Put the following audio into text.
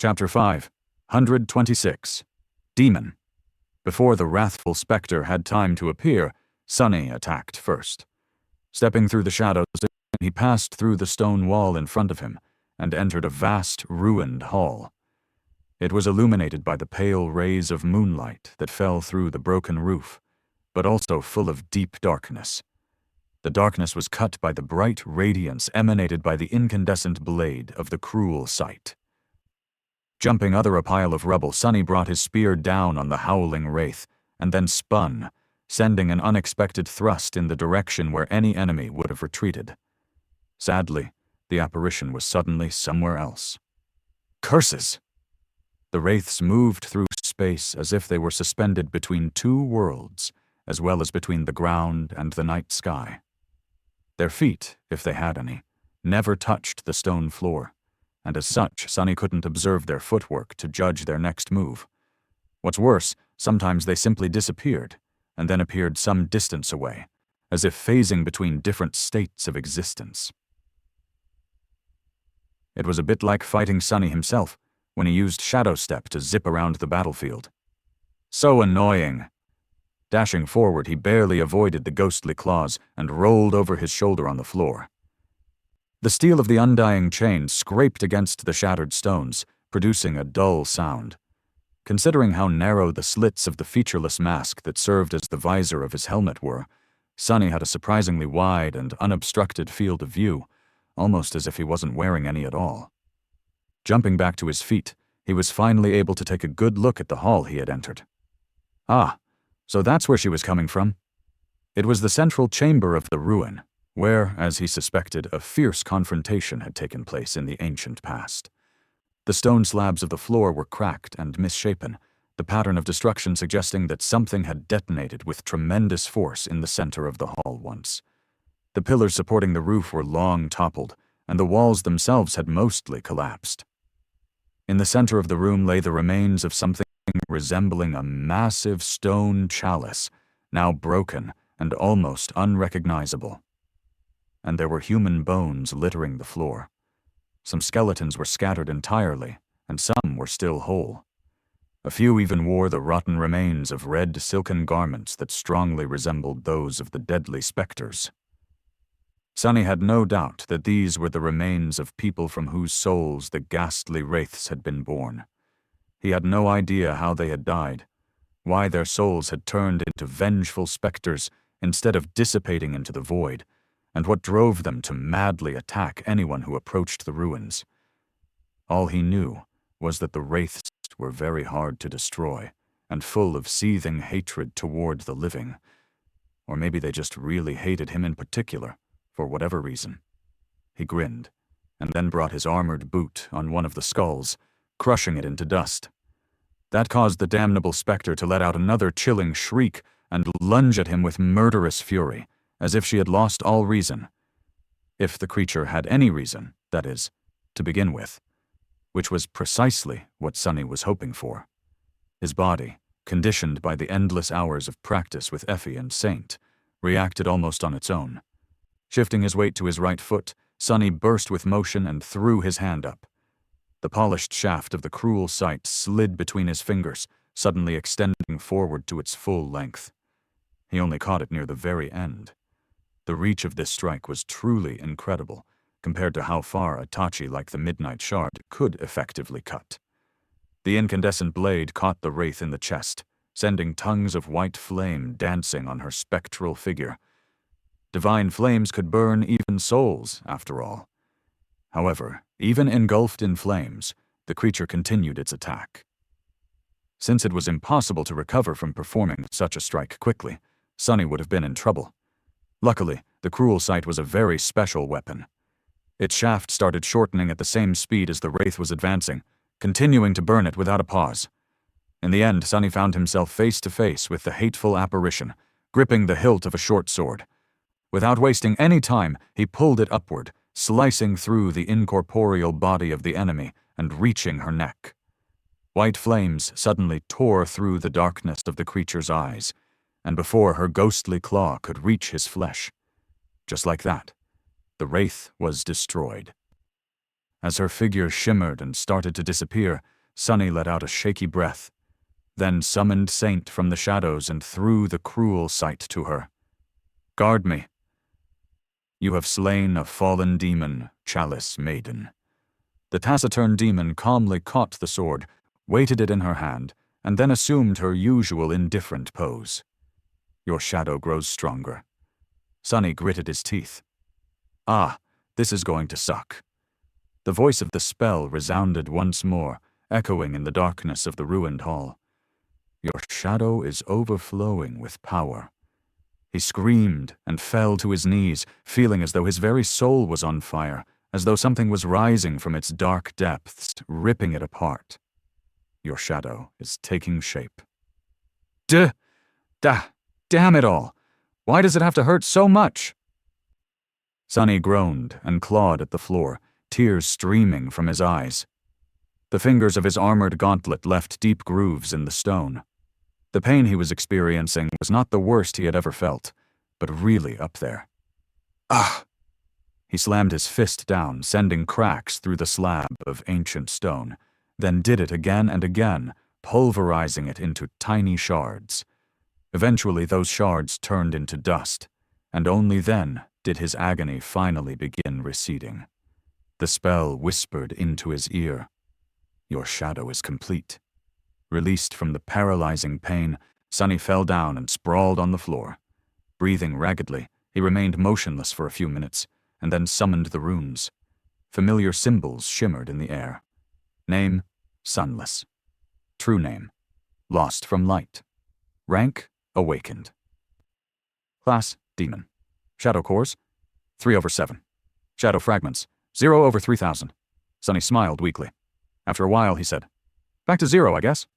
Chapter 5, 126. Demon. Before the wrathful specter had time to appear, Sunny attacked first. Stepping through the shadows, he passed through the stone wall in front of him and entered a vast, ruined hall. It was illuminated by the pale rays of moonlight that fell through the broken roof, but also full of deep darkness. The darkness was cut by the bright radiance emanated by the incandescent blade of the cruel sight. Jumping under a pile of rubble, Sunny brought his spear down on the howling wraith, and then spun, sending an unexpected thrust in the direction where any enemy would have retreated. Sadly, the apparition was suddenly somewhere else. Curses! The wraiths moved through space as if they were suspended between two worlds, as well as between the ground and the night sky. Their feet, if they had any, never touched the stone floor, and as such, Sunny couldn't observe their footwork to judge their next move. What's worse, sometimes they simply disappeared, and then appeared some distance away, as if phasing between different states of existence. It was a bit like fighting Sunny himself, when he used Shadow Step to zip around the battlefield. So annoying! Dashing forward, he barely avoided the ghostly claws and rolled over his shoulder on the floor. The steel of the undying chain scraped against the shattered stones, producing a dull sound. Considering how narrow the slits of the featureless mask that served as the visor of his helmet were, Sunny had a surprisingly wide and unobstructed field of view, almost as if he wasn't wearing any at all. Jumping back to his feet, he was finally able to take a good look at the hall he had entered. Ah, so that's where she was coming from. It was the central chamber of the ruin, where, as he suspected, a fierce confrontation had taken place in the ancient past. The stone slabs of the floor were cracked and misshapen, the pattern of destruction suggesting that something had detonated with tremendous force in the center of the hall once. The pillars supporting the roof were long toppled, and the walls themselves had mostly collapsed. In the center of the room lay the remains of something resembling a massive stone chalice, now broken and almost unrecognizable. And there were human bones littering the floor. Some skeletons were scattered entirely, and some were still whole. A few even wore the rotten remains of red silken garments that strongly resembled those of the deadly specters. Sunny had no doubt that these were the remains of people from whose souls the ghastly wraiths had been born. He had no idea how they had died, why their souls had turned into vengeful specters instead of dissipating into the void, and what drove them to madly attack anyone who approached the ruins. All he knew was that the wraiths were very hard to destroy, and full of seething hatred toward the living. Or maybe they just really hated him in particular, for whatever reason. He grinned, and then brought his armored boot on one of the skulls, crushing it into dust. That caused the damnable specter to let out another chilling shriek and lunge at him with murderous fury, as if she had lost all reason. If the creature had any reason, that is, to begin with, which was precisely what Sunny was hoping for. His body, conditioned by the endless hours of practice with Effie and Saint, reacted almost on its own. Shifting his weight to his right foot, Sunny burst with motion and threw his hand up. The polished shaft of the cruel sight slid between his fingers, suddenly extending forward to its full length. He only caught it near the very end. The reach of this strike was truly incredible, compared to how far a Tachi like the Midnight Shard could effectively cut. The incandescent blade caught the wraith in the chest, sending tongues of white flame dancing on her spectral figure. Divine flames could burn even souls, after all. However, even engulfed in flames, the creature continued its attack. Since it was impossible to recover from performing such a strike quickly, Sunny would have been in trouble. Luckily, the cruel sight was a very special weapon. Its shaft started shortening at the same speed as the wraith was advancing, continuing to burn it without a pause. In the end, Sunny found himself face to face with the hateful apparition, gripping the hilt of a short sword. Without wasting any time, he pulled it upward, slicing through the incorporeal body of the enemy and reaching her neck. White flames suddenly tore through the darkness of the creature's eyes, and before her ghostly claw could reach his flesh, just like that, the wraith was destroyed. As her figure shimmered and started to disappear, Sunny let out a shaky breath, then summoned Saint from the shadows and threw the cruel sight to her. "Guard me. You have slain a fallen demon, Chalice Maiden." The taciturn demon calmly caught the sword, weighted it in her hand, and then assumed her usual indifferent pose. "Your shadow grows stronger." Sunny gritted his teeth. "Ah, this is going to suck." The voice of the spell resounded once more, echoing in the darkness of the ruined hall. "Your shadow is overflowing with power." He screamed and fell to his knees, feeling as though his very soul was on fire, as though something was rising from its dark depths, ripping it apart. "Your shadow is taking shape." Damn it all! Why does it have to hurt so much?" Sunny groaned and clawed at the floor, tears streaming from his eyes. The fingers of his armored gauntlet left deep grooves in the stone. The pain he was experiencing was not the worst he had ever felt, but really up there. "Ah!" He slammed his fist down, sending cracks through the slab of ancient stone, then did it again and again, pulverizing it into tiny shards. Eventually those shards turned into dust, and only then did his agony finally begin receding. The spell whispered into his ear, "Your shadow is complete." Released from the paralyzing pain, Sunny fell down and sprawled on the floor. Breathing raggedly, he remained motionless for a few minutes, and then summoned the runes. Familiar symbols shimmered in the air. Name, Sunless. True name, Lost from Light. Rank, Awakened. Class, Demon. Shadow Cores, 3/7. Shadow Fragments, 0/3000. Sunny smiled weakly. After a while, he said, "Back to 0, I guess."